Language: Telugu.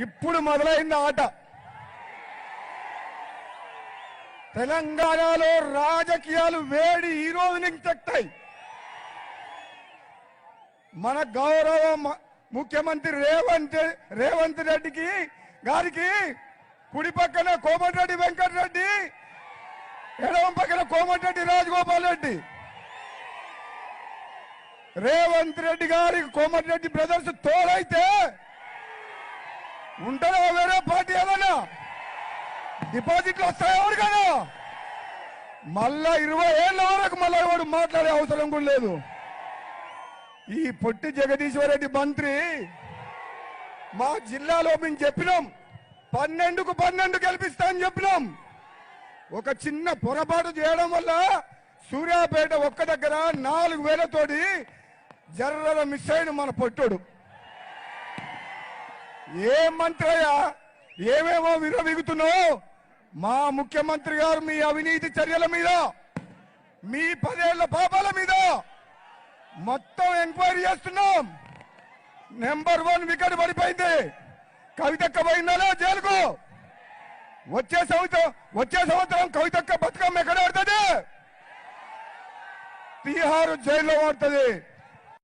ఇప్పుడు మొదలైంది ఆట. తెలంగాణలో రాజకీయాలు వేడి ఈ రోజు నుంచి తగ్గుతాయి. మన గౌరవ ముఖ్యమంత్రి రేవంత్ రెడ్డికి గారికి కుడి పక్కన కోమటిరెడ్డి వెంకటరెడ్డి, ఎడమ పక్కన కోమటిరెడ్డి రాజగోపాల్ రెడ్డి. రేవంత్ రెడ్డి గారికి కోమటిరెడ్డి బ్రదర్స్ తోడైతే ఉంటారా వేరే పార్టీ ఏదన్నా? డిపాజిట్లు వస్తాయి ఎవరికైనా? మళ్ళా 20 ఏళ్ళ వరకు మళ్ళా ఎవరు మాట్లాడే అవసరం కూడా లేదు. ఈ పొట్టి జగదీశ్వర్ రెడ్డి మంత్రి మా జిల్లాలో మేము చెప్పినాం 12కు 12 గెలిపిస్తా అని చెప్పినాం. ఒక చిన్న పొరపాటు చేయడం వల్ల సూర్యాపేట ఒక్క దగ్గర 4000 తోటి జర్రల మిస్ అయిన మన పొట్టుడు. ఏ మంత్రి అయ్యా, ఏమేమో విరవిగుతున్నావు? మా ముఖ్యమంత్రి గారు మీ అవినీతి చర్యల మీద, మీ 10 ఏళ్ల పాపాల మీద మొత్తం ఎంక్వైరీ చేస్తున్నాం. నెంబర్ 1 వికెట్ పడిపోయింది. కవితక్క పోయిందా జైలుకు? వచ్చే సంవత్సరం కవితక్క బతుకమ్మ ఎక్కడ ఆడుతుంది? 16 జైల్లో ఆడుతుంది.